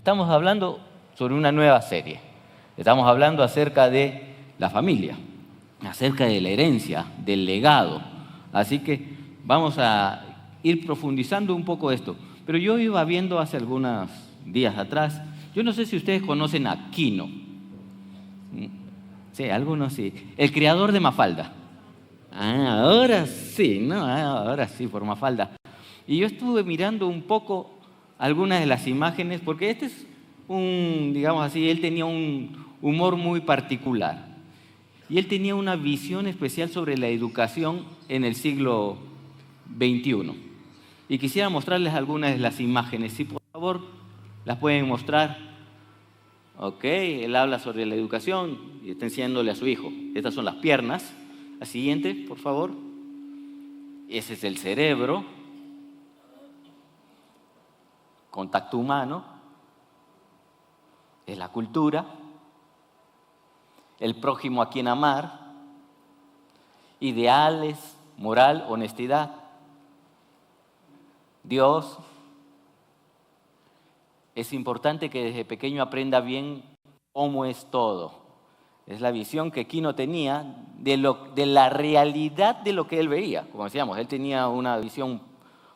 Estamos hablando sobre una nueva serie. Estamos hablando acerca de la familia, acerca de la herencia, del legado. Así que vamos a ir profundizando un poco esto. Pero yo iba viendo hace algunos días atrás, yo no sé si ustedes conocen a Quino. Sí, algunos sí. El creador de Mafalda. Ah, ahora sí, ¿no? Ahora sí, por Mafalda. Y yo estuve mirando un poco algunas de las imágenes, porque este es digamos así, él tenía un humor muy particular. Y él tenía una visión especial sobre la educación en el siglo XXI. Y quisiera mostrarles algunas de las imágenes. Si por favor las pueden mostrar. Ok, él habla sobre la educación y está enseñándole a su hijo. Estas son las piernas. La siguiente, por favor. Ese es el cerebro. Contacto humano. Es la cultura. El prójimo a quien amar. Ideales, moral, honestidad. Dios. Es importante que desde pequeño aprenda bien cómo es todo. Es la visión que Quino tenía de la realidad de lo que él veía. Como decíamos, él tenía una visión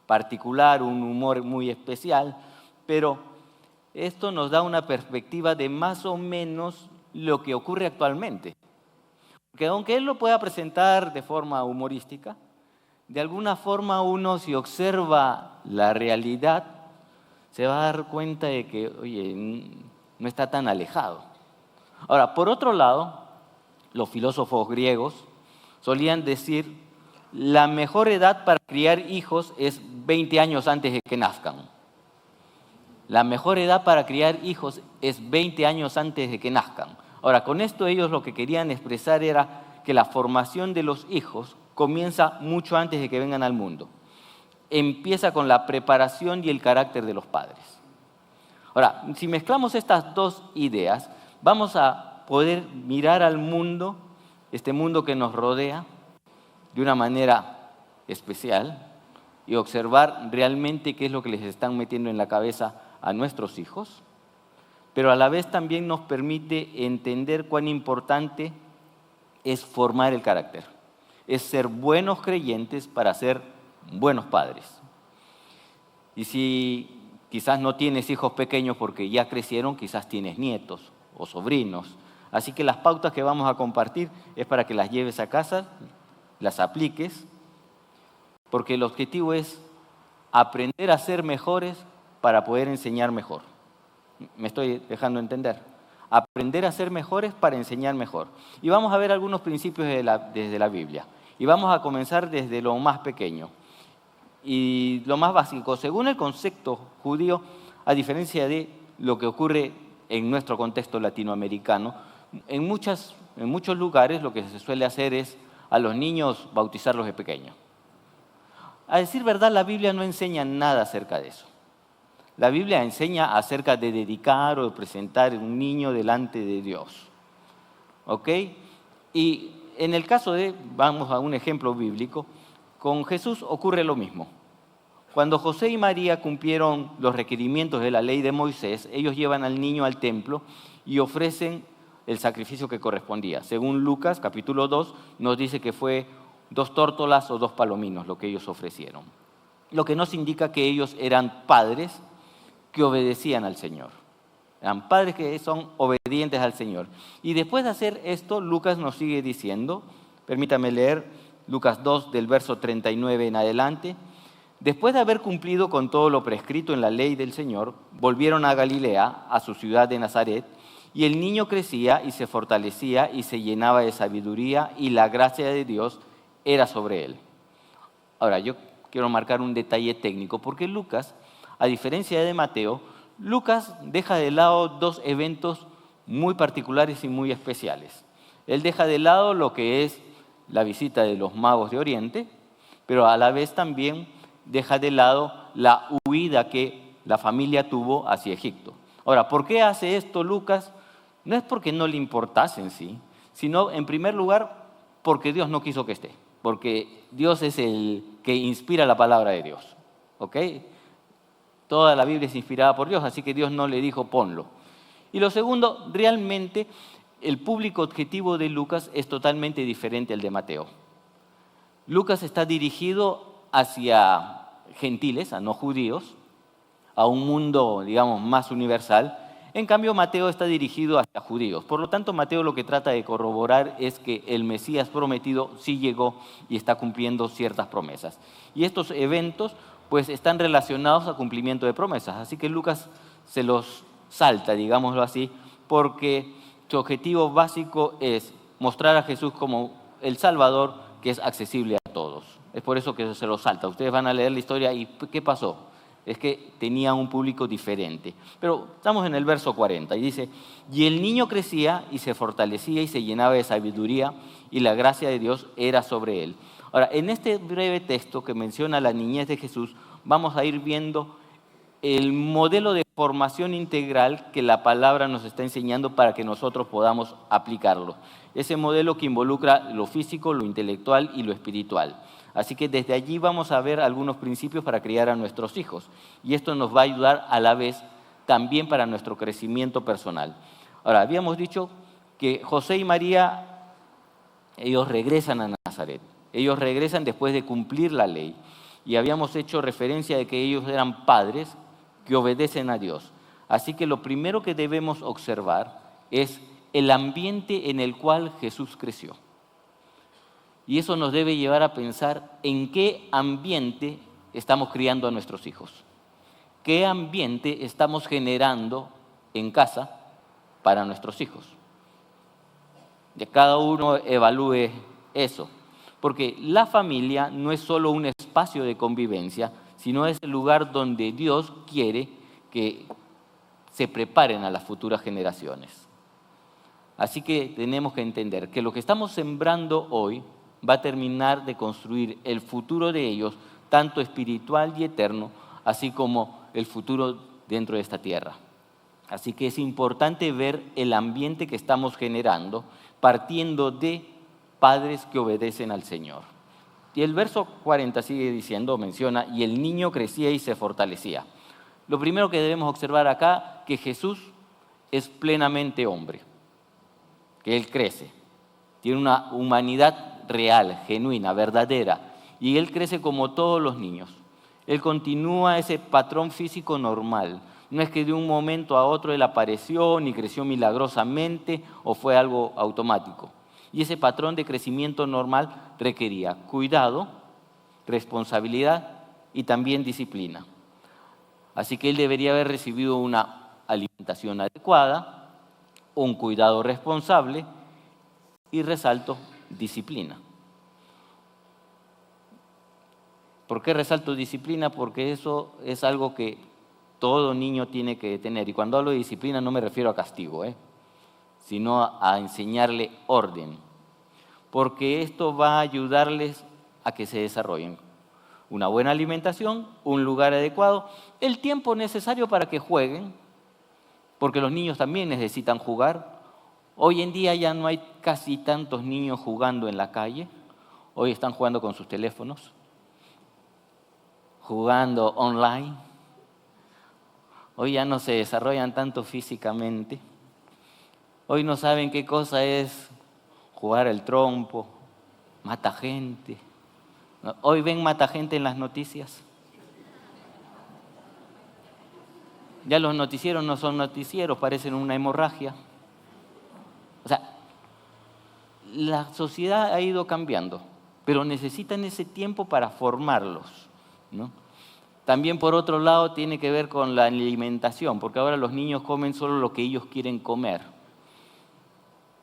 particular, un humor muy especial, pero esto nos da una perspectiva de más o menos lo que ocurre actualmente. Porque aunque él lo pueda presentar de forma humorística, de alguna forma uno, si observa la realidad, se va a dar cuenta de que, oye, no está tan alejado. Ahora, por otro lado, los filósofos griegos solían decir, la mejor edad para criar hijos es 20 años antes de que nazcan. La mejor edad para criar hijos es 20 años antes de que nazcan. Ahora, con esto ellos lo que querían expresar era que la formación de los hijos comienza mucho antes de que vengan al mundo. Empieza con la preparación y el carácter de los padres. Ahora, si mezclamos estas dos ideas, vamos a poder mirar al mundo, este mundo que nos rodea, de una manera especial y observar realmente qué es lo que les están metiendo en la cabeza a nuestros hijos, pero a la vez también nos permite entender cuán importante es formar el carácter, es ser buenos creyentes para ser buenos padres. Y si quizás no tienes hijos pequeños porque ya crecieron, quizás tienes nietos o sobrinos. Así que las pautas que vamos a compartir es para que las lleves a casa, las apliques, porque el objetivo es aprender a ser mejores para poder enseñar mejor. ¿Me estoy dejando entender? Aprender a ser mejores para enseñar mejor. Y vamos a ver algunos principios desde la Biblia. Y vamos a comenzar desde lo más pequeño. Y lo más básico, según el concepto judío, a diferencia de lo que ocurre en nuestro contexto latinoamericano, en muchos lugares lo que se suele hacer es a los niños bautizarlos de pequeños. A decir verdad, la Biblia no enseña nada acerca de eso. La Biblia enseña acerca de dedicar o de presentar un niño delante de Dios. ¿Ok? Y en el caso vamos a un ejemplo bíblico, con Jesús ocurre lo mismo. Cuando José y María cumplieron los requerimientos de la ley de Moisés, ellos llevan al niño al templo y ofrecen el sacrificio que correspondía. Según Lucas, capítulo 2, nos dice que fue 2 tórtolas o 2 palominos lo que ellos ofrecieron. Lo que nos indica que ellos eran padres que obedecían al Señor. Eran padres que son obedientes al Señor. Y después de hacer esto, Lucas nos sigue diciendo, permítame leer Lucas 2 del verso 39 en adelante. Después de haber cumplido con todo lo prescrito en la ley del Señor, volvieron a Galilea, a su ciudad de Nazaret, y el niño crecía y se fortalecía y se llenaba de sabiduría y la gracia de Dios era sobre él. Ahora, yo quiero marcar un detalle técnico, porque Lucas, a diferencia de Mateo, Lucas deja de lado 2 eventos muy particulares y muy especiales. Él deja de lado lo que es la visita de los magos de Oriente, pero a la vez también deja de lado la huida que la familia tuvo hacia Egipto. Ahora, ¿por qué hace esto Lucas? No es porque no le importase en sí, sino en primer lugar porque Dios no quiso que esté, porque Dios es el que inspira la palabra de Dios. ¿Ok? Toda la Biblia es inspirada por Dios, así que Dios no le dijo ponlo. Y lo segundo, realmente el público objetivo de Lucas es totalmente diferente al de Mateo. Lucas está dirigido hacia gentiles, a no judíos, a un mundo, digamos, más universal. En cambio, Mateo está dirigido hacia judíos. Por lo tanto, Mateo lo que trata de corroborar es que el Mesías prometido sí llegó y está cumpliendo ciertas promesas. Y estos eventos, pues, están relacionados al cumplimiento de promesas. Así que Lucas se los salta, digámoslo así, porque su objetivo básico es mostrar a Jesús como el Salvador que es accesible a todos. Es por eso que se los salta. Ustedes van a leer la historia y ¿qué pasó? Es que tenía un público diferente. Pero estamos en el verso 40 y dice, y el niño crecía y se fortalecía y se llenaba de sabiduría y la gracia de Dios era sobre él. Ahora, en este breve texto que menciona la niñez de Jesús, vamos a ir viendo el modelo de formación integral que la palabra nos está enseñando para que nosotros podamos aplicarlo. Ese modelo que involucra lo físico, lo intelectual y lo espiritual. Así que desde allí vamos a ver algunos principios para criar a nuestros hijos. Y esto nos va a ayudar a la vez también para nuestro crecimiento personal. Ahora, habíamos dicho que José y María, ellos regresan a Nazaret. Ellos regresan después de cumplir la ley. Y habíamos hecho referencia de que ellos eran padres que obedecen a Dios. Así que lo primero que debemos observar es el ambiente en el cual Jesús creció. Y eso nos debe llevar a pensar en qué ambiente estamos criando a nuestros hijos. ¿Qué ambiente estamos generando en casa para nuestros hijos? Que cada uno evalúe eso. Porque la familia no es solo un espacio de convivencia, sino es el lugar donde Dios quiere que se preparen a las futuras generaciones. Así que tenemos que entender que lo que estamos sembrando hoy va a terminar de construir el futuro de ellos, tanto espiritual y eterno, así como el futuro dentro de esta tierra. Así que es importante ver el ambiente que estamos generando, partiendo de padres que obedecen al Señor. Y el verso 40 sigue diciendo, menciona, y el niño crecía y se fortalecía. Lo primero que debemos observar acá, que Jesús es plenamente hombre, que Él crece, tiene una humanidad real, genuina, verdadera, y Él crece como todos los niños. Él continúa ese patrón físico normal. No es que de un momento a otro Él apareció, ni creció milagrosamente, o fue algo automático. Y ese patrón de crecimiento normal requería cuidado, responsabilidad y también disciplina. Así que Él debería haber recibido una alimentación adecuada, un cuidado responsable y, resalto, disciplina. ¿Por qué resalto disciplina? Porque eso es algo que todo niño tiene que tener. Y cuando hablo de disciplina no me refiero a castigo, sino a enseñarle orden. Porque esto va a ayudarles a que se desarrollen. Una buena alimentación, un lugar adecuado, el tiempo necesario para que jueguen, porque los niños también necesitan jugar. Hoy en día ya no hay casi tantos niños jugando en la calle. Hoy están jugando con sus teléfonos, jugando online. Hoy ya no se desarrollan tanto físicamente. Hoy no saben qué cosa es jugar al trompo, mata gente. Hoy ven mata gente en las noticias. Ya los noticieros no son noticieros, parecen una hemorragia. O sea, la sociedad ha ido cambiando, pero necesitan ese tiempo para formarlos, ¿no? También, por otro lado, tiene que ver con la alimentación, porque ahora los niños comen solo lo que ellos quieren comer.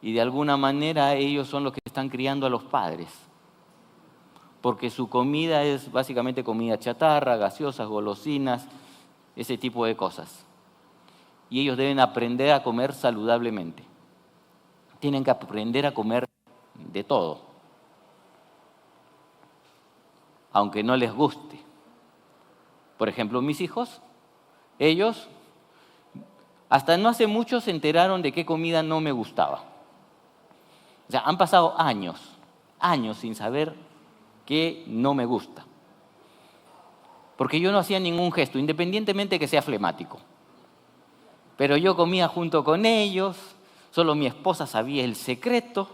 Y de alguna manera ellos son los que están criando a los padres, porque su comida es básicamente comida chatarra, gaseosas, golosinas, ese tipo de cosas. Y ellos deben aprender a comer saludablemente. Tienen que aprender a comer de todo, aunque no les guste. Por ejemplo, mis hijos, ellos hasta no hace mucho se enteraron de qué comida no me gustaba. O sea, han pasado años sin saber qué no me gusta. porque yo no hacía ningún gesto, independientemente que sea flemático. Pero yo comía junto con ellos, solo mi esposa sabía el secreto.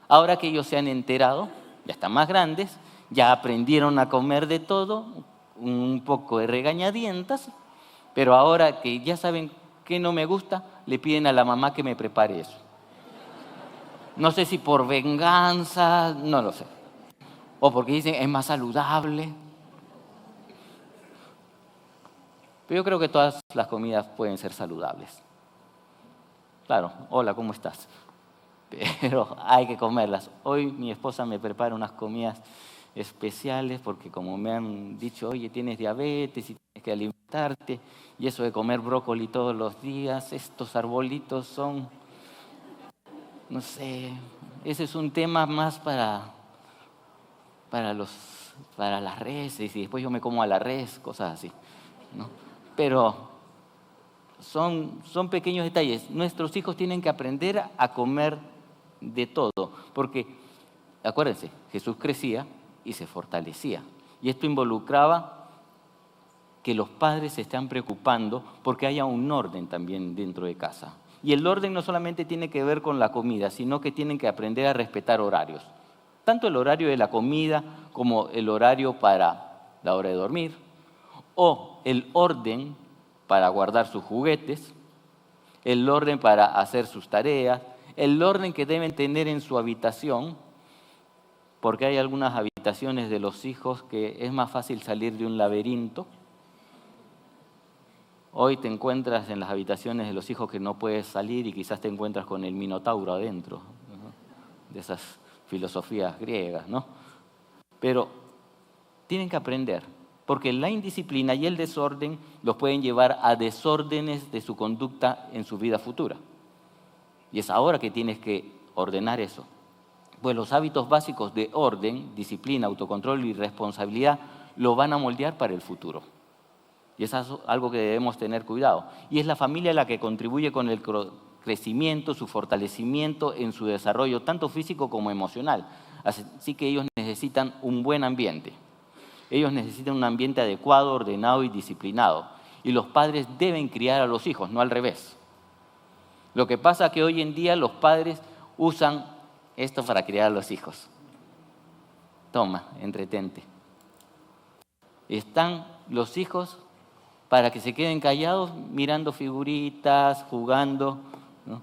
Ahora que ellos se han enterado, ya están más grandes, ya aprendieron a comer de todo, un poco de regañadientas, pero ahora que ya saben que no me gusta, le piden a la mamá que me prepare eso. No sé si por venganza, no lo sé. O porque dicen es más saludable. Pero yo creo que todas las comidas pueden ser saludables. Claro, hola, ¿cómo estás? Pero hay que comerlas. Hoy mi esposa me prepara unas comidas especiales porque como me han dicho, oye, tienes diabetes y tienes que alimentarte, y eso de comer brócoli todos los días, estos arbolitos son, no sé, ese es un tema más para las reses, y después yo me como a la res, cosas así, ¿no? Pero son pequeños detalles. Nuestros hijos tienen que aprender a comer de todo, porque, acuérdense, Jesús crecía y se fortalecía. Y esto involucraba que los padres se están preocupando porque haya un orden también dentro de casa. Y el orden no solamente tiene que ver con la comida, sino que tienen que aprender a respetar horarios. Tanto el horario de la comida como el horario para la hora de dormir, o el orden para guardar sus juguetes, el orden para hacer sus tareas, el orden que deben tener en su habitación, porque hay algunas habitaciones de los hijos que es más fácil salir de un laberinto. Hoy te encuentras en las habitaciones de los hijos que no puedes salir y quizás te encuentras con el minotauro adentro, ¿no? De esas filosofías griegas, ¿no? Pero tienen que aprender, porque la indisciplina y el desorden los pueden llevar a desórdenes de su conducta en su vida futura. Y es ahora que tienes que ordenar eso. Pues los hábitos básicos de orden, disciplina, autocontrol y responsabilidad lo van a moldear para el futuro. Y eso es algo que debemos tener cuidado. Y es la familia la que contribuye con el crecimiento, su fortalecimiento en su desarrollo, tanto físico como emocional. Así que ellos necesitan un buen ambiente. Ellos necesitan un ambiente adecuado, ordenado y disciplinado. Y los padres deben criar a los hijos, no al revés. Lo que pasa es que hoy en día los padres usan esto para criar a los hijos. Toma, entretente. Están los hijos para que se queden callados mirando figuritas, jugando, ¿no?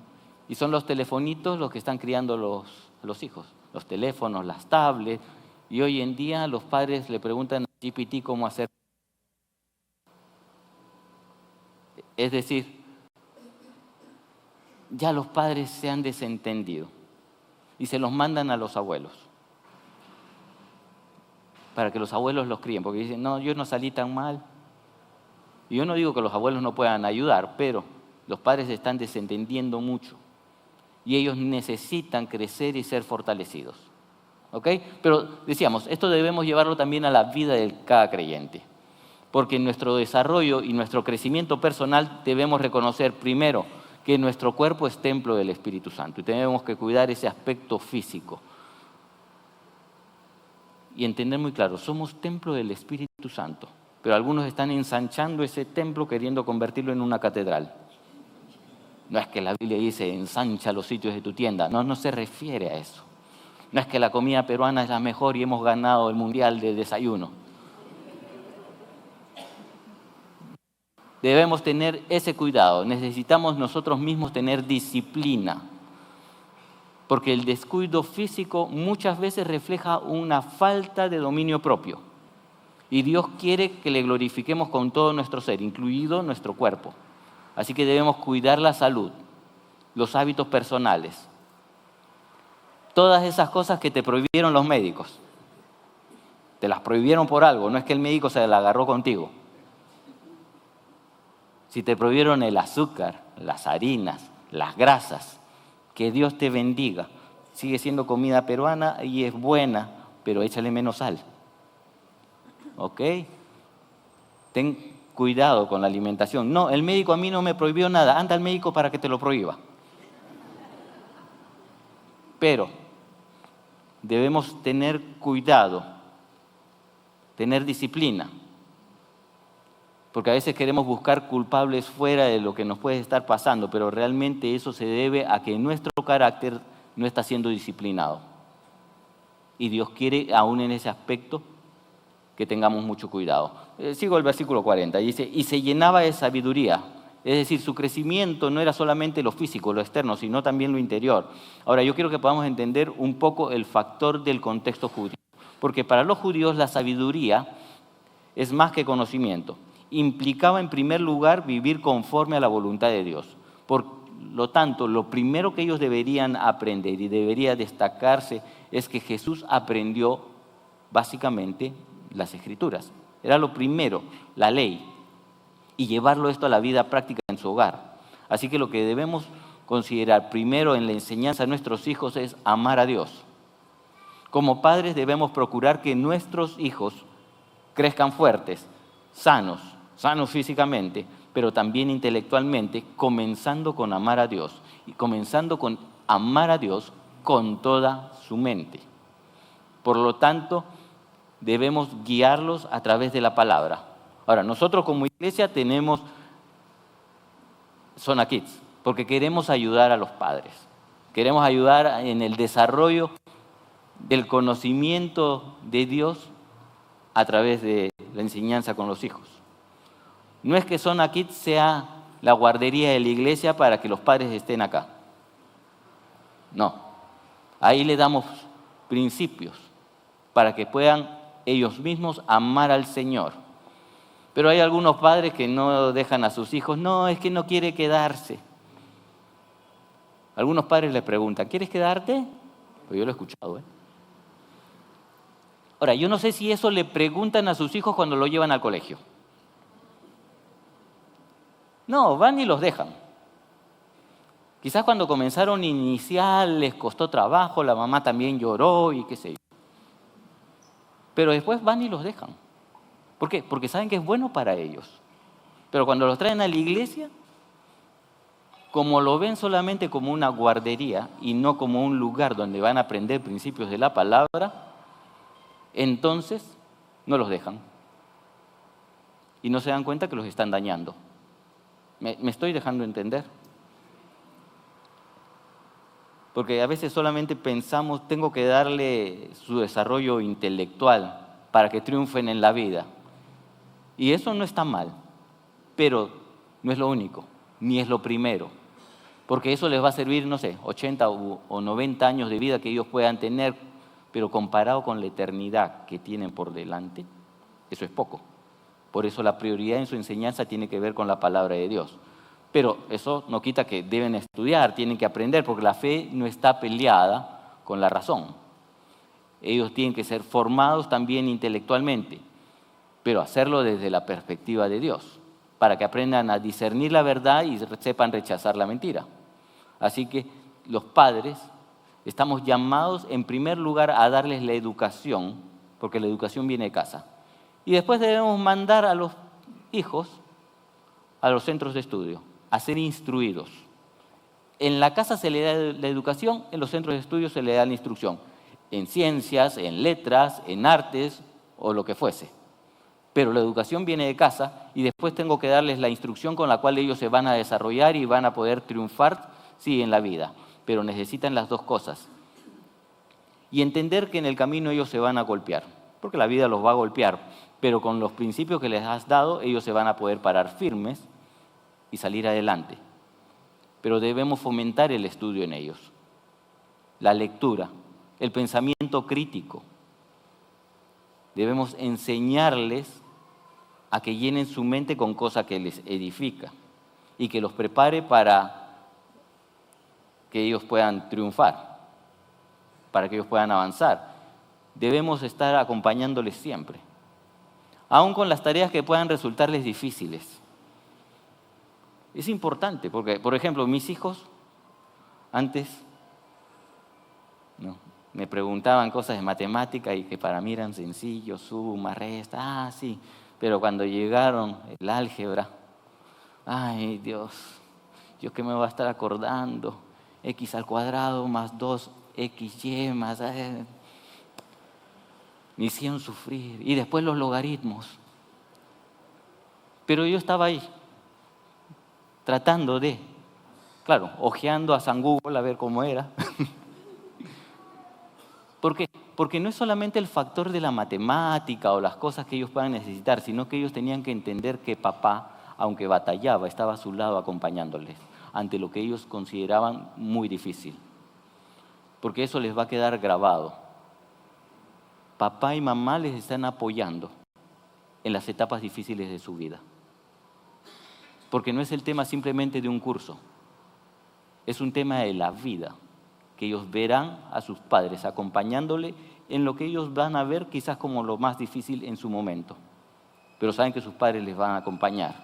Y son los telefonitos los que están criando a los hijos. Los teléfonos, las tablets. Y hoy en día los padres le preguntan a GPT cómo hacer. Es decir, ya los padres se han desentendido y se los mandan a los abuelos para que los abuelos los críen, porque dicen, no, yo no salí tan mal. Y yo no digo que los abuelos no puedan ayudar, pero los padres se están desentendiendo mucho y ellos necesitan crecer y ser fortalecidos. ¿Ok? Pero decíamos, esto debemos llevarlo también a la vida de cada creyente, porque en nuestro desarrollo y nuestro crecimiento personal debemos reconocer primero que nuestro cuerpo es templo del Espíritu Santo y tenemos que cuidar ese aspecto físico. Y entender muy claro, somos templo del Espíritu Santo, pero algunos están ensanchando ese templo queriendo convertirlo en una catedral. No es que la Biblia dice, ensancha los sitios de tu tienda, no se refiere a eso. No es que la comida peruana es la mejor y hemos ganado el mundial de desayuno. Debemos tener ese cuidado. Necesitamos nosotros mismos tener disciplina. Porque el descuido físico muchas veces refleja una falta de dominio propio. Y Dios quiere que le glorifiquemos con todo nuestro ser, incluido nuestro cuerpo. Así que debemos cuidar la salud, los hábitos personales. Todas esas cosas que te prohibieron los médicos. Te las prohibieron por algo, no es que el médico se la agarró contigo. Si te prohibieron el azúcar, las harinas, las grasas, que Dios te bendiga. Sigue siendo comida peruana y es buena, pero échale menos sal. ¿Ok? Ten cuidado con la alimentación. No, el médico a mí no me prohibió nada. Anda al médico para que te lo prohíba. Pero debemos tener cuidado tener disciplina. Porque a veces queremos buscar culpables fuera de lo que nos puede estar pasando, pero realmente eso se debe a que nuestro carácter no está siendo disciplinado. Y Dios quiere, aún en ese aspecto, que tengamos mucho cuidado. Sigo el versículo 40, dice, y se llenaba de sabiduría. Es decir, su crecimiento no era solamente lo físico, lo externo, sino también lo interior. Ahora, yo quiero que podamos entender un poco el factor del contexto judío. Porque para los judíos la sabiduría es más que conocimiento. Implicaba en primer lugar vivir conforme a la voluntad de Dios. Por lo tanto, lo primero que ellos deberían aprender y debería destacarse es que Jesús aprendió básicamente las Escrituras. Era lo primero, la ley, y llevarlo esto a la vida práctica en su hogar. Así que lo que debemos considerar primero en la enseñanza a nuestros hijos es amar a Dios. Como padres debemos procurar que nuestros hijos crezcan fuertes, sanos físicamente, pero también intelectualmente, comenzando con amar a Dios y comenzando con amar a Dios con toda su mente. Por lo tanto, debemos guiarlos a través de la palabra. Ahora, nosotros como iglesia tenemos Zona Kids, porque queremos ayudar a los padres. Queremos ayudar en el desarrollo del conocimiento de Dios a través de la enseñanza con los hijos. No es que Zona Kids sea la guardería de la iglesia para que los padres estén acá. No. Ahí le damos principios para que puedan ellos mismos amar al Señor. Pero hay algunos padres que no dejan a sus hijos, no, es que no quiere quedarse. Algunos padres les preguntan, ¿quieres quedarte? Pues yo lo he escuchado, Ahora, yo no sé si eso le preguntan a sus hijos cuando lo llevan al colegio. No, van y los dejan. Quizás cuando comenzaron inicial les costó trabajo, la mamá también lloró y qué sé yo. Pero después van y los dejan. ¿Por qué? Porque saben que es bueno para ellos. Pero cuando los traen a la iglesia, como lo ven solamente como una guardería y no como un lugar donde van a aprender principios de la palabra, entonces no los dejan. Y no se dan cuenta que los están dañando. ¿Me estoy dejando entender? Porque a veces solamente pensamos, tengo que darle su desarrollo intelectual para que triunfen en la vida. Y eso no está mal, pero no es lo único, ni es lo primero. Porque eso les va a servir, no sé, 80 o 90 años de vida que ellos puedan tener, pero comparado con la eternidad que tienen por delante, eso es poco. Por eso la prioridad en su enseñanza tiene que ver con la palabra de Dios. Pero eso no quita que deben estudiar, tienen que aprender, porque la fe no está peleada con la razón. Ellos tienen que ser formados también intelectualmente, pero hacerlo desde la perspectiva de Dios, para que aprendan a discernir la verdad y sepan rechazar la mentira. Así que los padres estamos llamados en primer lugar a darles la educación, porque la educación viene de casa. Y después debemos mandar a los hijos a los centros de estudio, a ser instruidos. En la casa se le da la educación, en los centros de estudio se le da la instrucción, en ciencias, en letras, en artes o lo que fuese. Pero la educación viene de casa y después tengo que darles la instrucción con la cual ellos se van a desarrollar y van a poder triunfar, sí, en la vida. Pero necesitan las dos cosas. Y entender que en el camino ellos se van a golpear, porque la vida los va a golpear, pero con los principios que les has dado, ellos se van a poder parar firmes y salir adelante. Pero debemos fomentar el estudio en ellos, la lectura, el pensamiento crítico. Debemos enseñarles a que llenen su mente con cosas que les edifica y que los prepare para que ellos puedan triunfar, para que ellos puedan avanzar. Debemos estar acompañándoles siempre, aun con las tareas que puedan resultarles difíciles. Es importante porque, por ejemplo, mis hijos antes me preguntaban cosas de matemática y que para mí eran sencillos, suma, resta, sí. Pero cuando llegaron el álgebra, ay Dios, ¿yo qué me voy a estar acordando? X al cuadrado más 2XY más... Me hicieron sufrir. Y después los logaritmos. Pero yo estaba ahí, tratando de, claro, hojeando a San Google a ver cómo era. ¿Por qué? Porque no es solamente el factor de la matemática o las cosas que ellos puedan necesitar, sino que ellos tenían que entender que papá, aunque batallaba, estaba a su lado acompañándoles ante lo que ellos consideraban muy difícil. Porque eso les va a quedar grabado. Papá y mamá les están apoyando en las etapas difíciles de su vida. Porque no es el tema simplemente de un curso, es un tema de la vida, que ellos verán a sus padres acompañándole en lo que ellos van a ver quizás como lo más difícil en su momento, pero saben que sus padres les van a acompañar.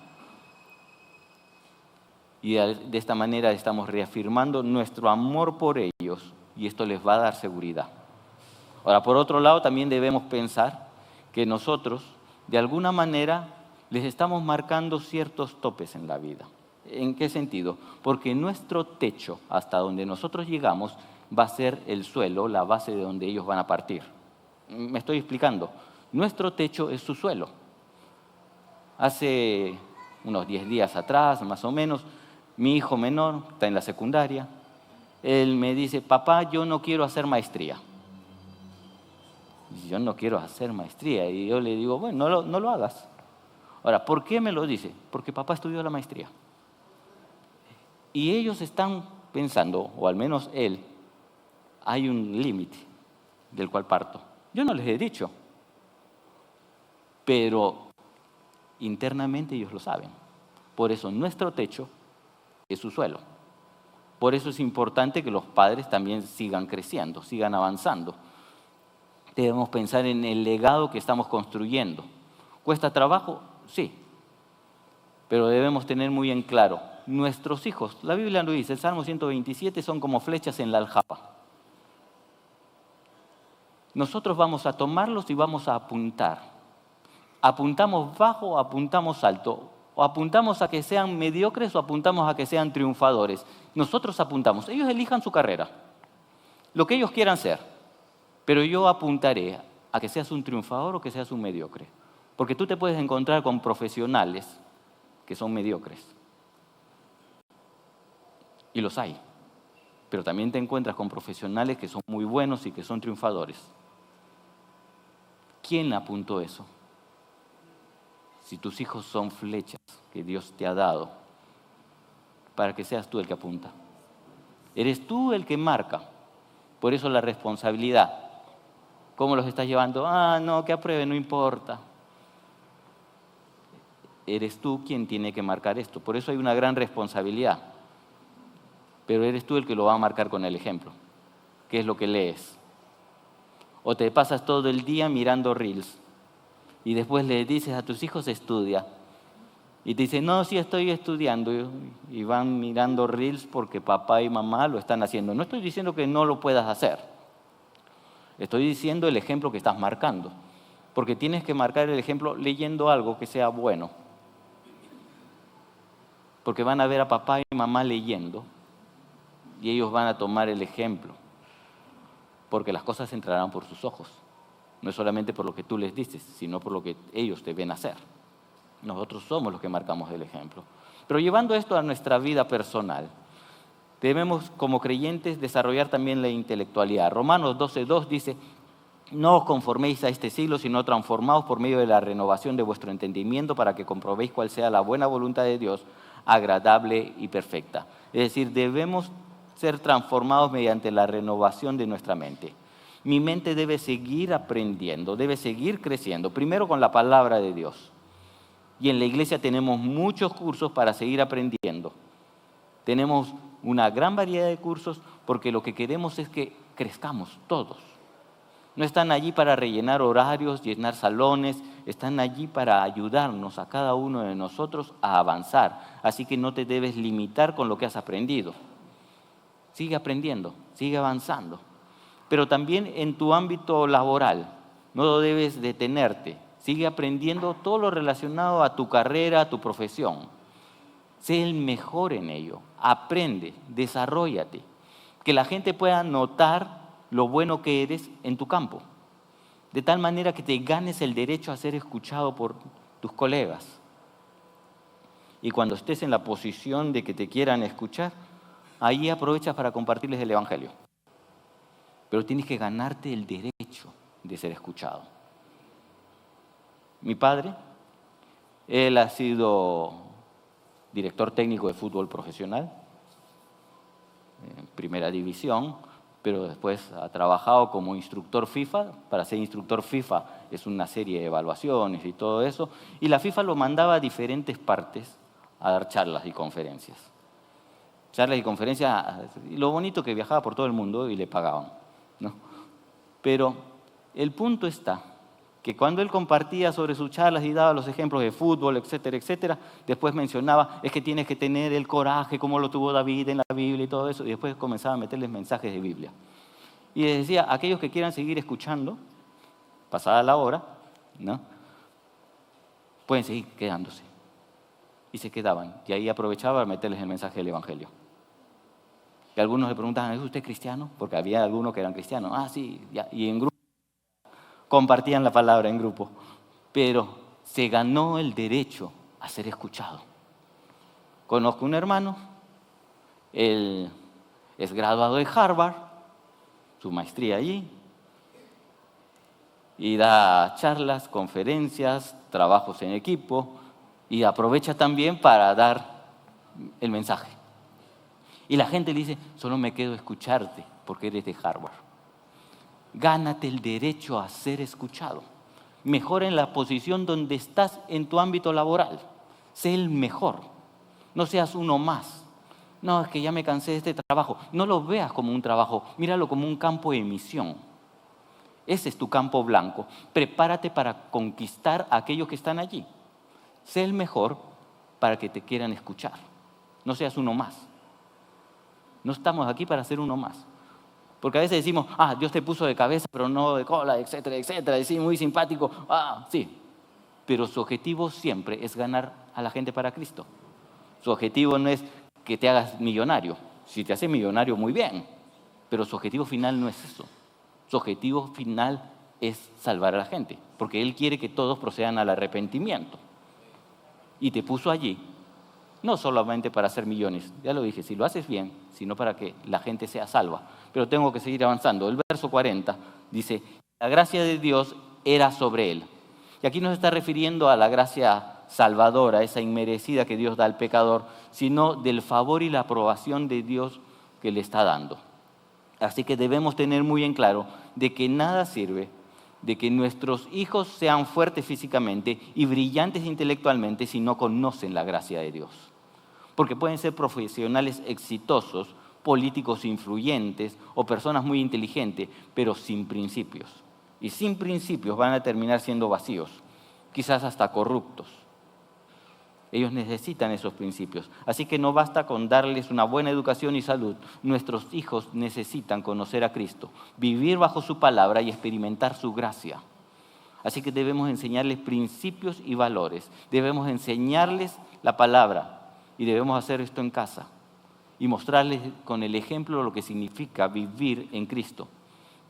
Y de esta manera estamos reafirmando nuestro amor por ellos y esto les va a dar seguridad. Ahora, por otro lado, también debemos pensar que nosotros, de alguna manera, les estamos marcando ciertos topes en la vida. ¿En qué sentido? Porque nuestro techo, hasta donde nosotros llegamos, va a ser el suelo, la base de donde ellos van a partir. Me estoy explicando. Nuestro techo es su suelo. Hace unos 10 días atrás, más o menos, mi hijo menor está en la secundaria. Él me dice, papá, yo no quiero hacer maestría. Yo no quiero hacer maestría. Y yo le digo, bueno, no lo hagas. Ahora, ¿por qué me lo dice? Porque papá estudió la maestría. Y ellos están pensando, o al menos él, hay un límite del cual parto. Yo no les he dicho, pero internamente ellos lo saben. Por eso nuestro techo es su suelo. Por eso es importante que los padres también sigan creciendo, sigan avanzando. Debemos pensar en el legado que estamos construyendo. ¿Cuesta trabajo? Sí. Pero debemos tener muy en claro, nuestros hijos, la Biblia lo dice, el Salmo 127 son como flechas en la aljaba. Nosotros vamos a tomarlos y vamos a apuntar. Apuntamos bajo o apuntamos alto. O apuntamos a que sean mediocres o apuntamos a que sean triunfadores. Nosotros apuntamos. Ellos elijan su carrera, lo que ellos quieran ser. Pero yo apuntaré a que seas un triunfador o que seas un mediocre. Porque tú te puedes encontrar con profesionales que son mediocres. Y los hay. Pero también te encuentras con profesionales que son muy buenos y que son triunfadores. ¿Quién apuntó eso? Si tus hijos son flechas que Dios te ha dado, para que seas tú el que apunta. Eres tú el que marca. Por eso la responsabilidad. ¿Cómo los estás llevando? No, que apruebe, no importa. Eres tú quien tiene que marcar esto. Por eso hay una gran responsabilidad. Pero eres tú el que lo va a marcar con el ejemplo. ¿Qué es lo que lees? O te pasas todo el día mirando reels y después le dices a tus hijos estudia. Y te dicen, no, sí estoy estudiando. Y van mirando reels porque papá y mamá lo están haciendo. No estoy diciendo que no lo puedas hacer. Estoy diciendo el ejemplo que estás marcando. Porque tienes que marcar el ejemplo leyendo algo que sea bueno. Porque van a ver a papá y mamá leyendo y ellos van a tomar el ejemplo. Porque las cosas entrarán por sus ojos. No es solamente por lo que tú les dices, sino por lo que ellos te ven hacer. Nosotros somos los que marcamos el ejemplo. Pero llevando esto a nuestra vida personal, debemos como creyentes desarrollar también la intelectualidad. Romanos 12:2 dice, no os conforméis a este siglo, sino transformaos por medio de la renovación de vuestro entendimiento para que comprobéis cuál sea la buena voluntad de Dios, agradable y perfecta. Es decir, debemos ser transformados mediante la renovación de nuestra mente. Mi mente debe seguir aprendiendo, debe seguir creciendo, primero con la palabra de Dios. Y en la iglesia tenemos muchos cursos para seguir aprendiendo. Tenemos una gran variedad de cursos porque lo que queremos es que crezcamos todos. No están allí para rellenar horarios, llenar salones, están allí para ayudarnos a cada uno de nosotros a avanzar. Así que no te debes limitar con lo que has aprendido. Sigue aprendiendo, sigue avanzando. Pero también en tu ámbito laboral, no debes detenerte. Sigue aprendiendo todo lo relacionado a tu carrera, a tu profesión. Sé el mejor en ello. Aprende, desarróllate. Que la gente pueda notar lo bueno que eres en tu campo. de tal manera que te ganes el derecho a ser escuchado por tus colegas. Y cuando estés en la posición de que te quieran escuchar, ahí aprovechas para compartirles el Evangelio. Pero tienes que ganarte el derecho de ser escuchado. Mi padre, él ha sido director técnico de fútbol profesional, en primera división, pero después ha trabajado como instructor FIFA. Para ser instructor FIFA es una serie de evaluaciones y todo eso. Y la FIFA lo mandaba a diferentes partes a dar charlas y conferencias. Charlas y conferencias, y lo bonito que viajaba por todo el mundo y le pagaban, ¿no? Pero el punto está que cuando él compartía sobre sus charlas y daba los ejemplos de fútbol, etcétera, etcétera, después mencionaba, es que tienes que tener el coraje como lo tuvo David en la Biblia y todo eso, y después comenzaba a meterles mensajes de Biblia. Y les decía, aquellos que quieran seguir escuchando, pasada la hora, ¿no?, pueden seguir quedándose. Y se quedaban, y ahí aprovechaba para meterles el mensaje del Evangelio. Y algunos le preguntaban, ¿es usted cristiano? Porque había algunos que eran cristianos. Ah, sí, ya. Y en grupo compartían la palabra en grupo. Pero se ganó el derecho a ser escuchado. Conozco un hermano, él es graduado de Harvard, su maestría allí, y da charlas, conferencias, trabajos en equipo, y aprovecha también para dar el mensaje. Y la gente le dice, solo me quedo a escucharte porque eres de Harvard. Gánate el derecho a ser escuchado. Mejora en la posición donde estás en tu ámbito laboral. Sé el mejor. No seas uno más. No, es que ya me cansé de este trabajo. No lo veas como un trabajo, míralo como un campo de misión. Ese es tu campo blanco. Prepárate para conquistar a aquellos que están allí. Sé el mejor para que te quieran escuchar. No seas uno más. No estamos aquí para ser uno más. Porque a veces decimos, Dios te puso de cabeza, pero no de cola, etcétera, etcétera. Y sí, muy simpático. Sí. Pero su objetivo siempre es ganar a la gente para Cristo. Su objetivo no es que te hagas millonario. Si te haces millonario, muy bien. Pero su objetivo final no es eso. Su objetivo final es salvar a la gente. Porque Él quiere que todos procedan al arrepentimiento. Y te puso allí. No solamente para hacer millones, ya lo dije, si lo haces bien, sino para que la gente sea salva. Pero tengo que seguir avanzando. El verso 40 dice, la gracia de Dios era sobre él. Y aquí no se está refiriendo a la gracia salvadora, esa inmerecida que Dios da al pecador, sino del favor y la aprobación de Dios que le está dando. Así que debemos tener muy en claro de que nada sirve de que nuestros hijos sean fuertes físicamente y brillantes intelectualmente si no conocen la gracia de Dios. Porque pueden ser profesionales exitosos, políticos influyentes o personas muy inteligentes, pero sin principios. Y sin principios van a terminar siendo vacíos, quizás hasta corruptos. Ellos necesitan esos principios. Así que no basta con darles una buena educación y salud. Nuestros hijos necesitan conocer a Cristo, vivir bajo su palabra y experimentar su gracia. Así que debemos enseñarles principios y valores. Debemos enseñarles la palabra. Y debemos hacer esto en casa y mostrarles con el ejemplo lo que significa vivir en Cristo.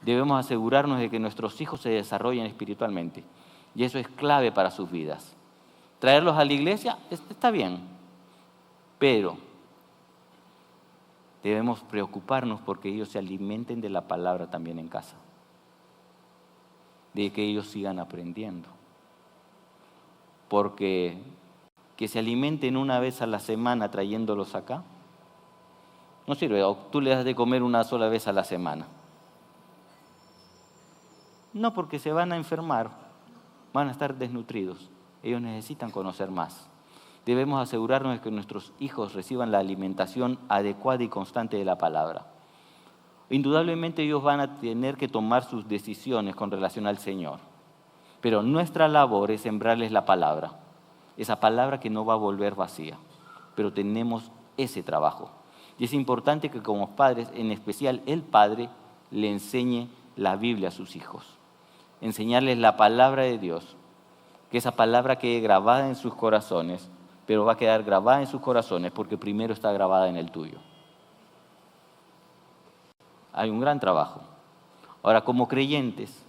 Debemos asegurarnos de que nuestros hijos se desarrollen espiritualmente y eso es clave para sus vidas. Traerlos a la iglesia está bien, pero debemos preocuparnos porque ellos se alimenten de la palabra también en casa, de que ellos sigan aprendiendo, porque que se alimenten una vez a la semana trayéndolos acá, no sirve. O tú le das de comer una sola vez a la semana. No, porque se van a enfermar, van a estar desnutridos. Ellos necesitan conocer más. Debemos asegurarnos de que nuestros hijos reciban la alimentación adecuada y constante de la palabra. Indudablemente ellos van a tener que tomar sus decisiones con relación al Señor, pero nuestra labor es sembrarles la palabra. Esa palabra que no va a volver vacía, pero tenemos ese trabajo. Y es importante que como padres, en especial el padre, le enseñe la Biblia a sus hijos. Enseñarles la palabra de Dios, que esa palabra quede grabada en sus corazones, pero va a quedar grabada en sus corazones porque primero está grabada en el tuyo. Hay un gran trabajo. Ahora, como creyentes,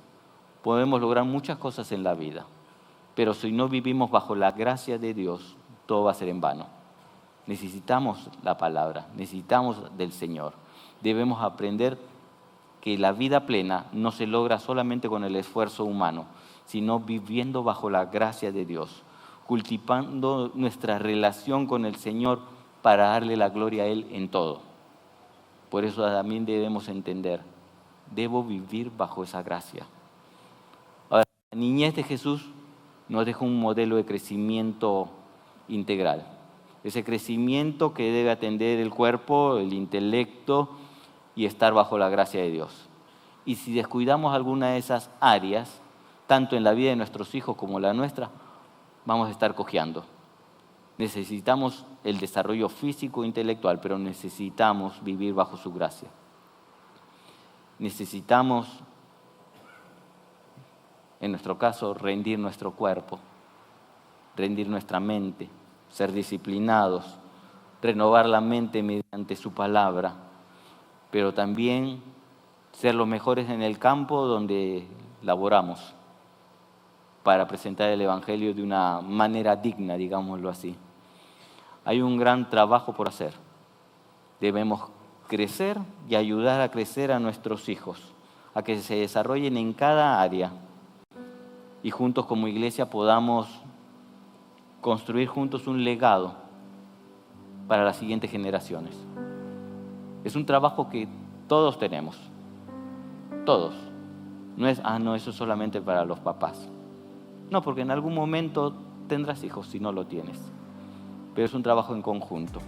podemos lograr muchas cosas en la vida, pero si no vivimos bajo la gracia de Dios, todo va a ser en vano. Necesitamos la palabra, necesitamos del Señor. Debemos aprender que la vida plena no se logra solamente con el esfuerzo humano, sino viviendo bajo la gracia de Dios, cultivando nuestra relación con el Señor para darle la gloria a Él en todo. Por eso también debemos entender, debo vivir bajo esa gracia. Ahora, la niñez de Jesús nos deja un modelo de crecimiento integral. Ese crecimiento que debe atender el cuerpo, el intelecto y estar bajo la gracia de Dios. Y si descuidamos alguna de esas áreas, tanto en la vida de nuestros hijos como la nuestra, vamos a estar cojeando. Necesitamos el desarrollo físico e intelectual, pero necesitamos vivir bajo su gracia. Necesitamos, en nuestro caso, rendir nuestro cuerpo, rendir nuestra mente, ser disciplinados, renovar la mente mediante su palabra, pero también ser los mejores en el campo donde laboramos para presentar el Evangelio de una manera digna, digámoslo así. Hay un gran trabajo por hacer. Debemos crecer y ayudar a crecer a nuestros hijos, a que se desarrollen en cada área y juntos como iglesia podamos construir juntos un legado para las siguientes generaciones. Es un trabajo que todos tenemos, todos. No es, eso es solamente para los papás. No, porque en algún momento tendrás hijos si no lo tienes. Pero es un trabajo en conjunto.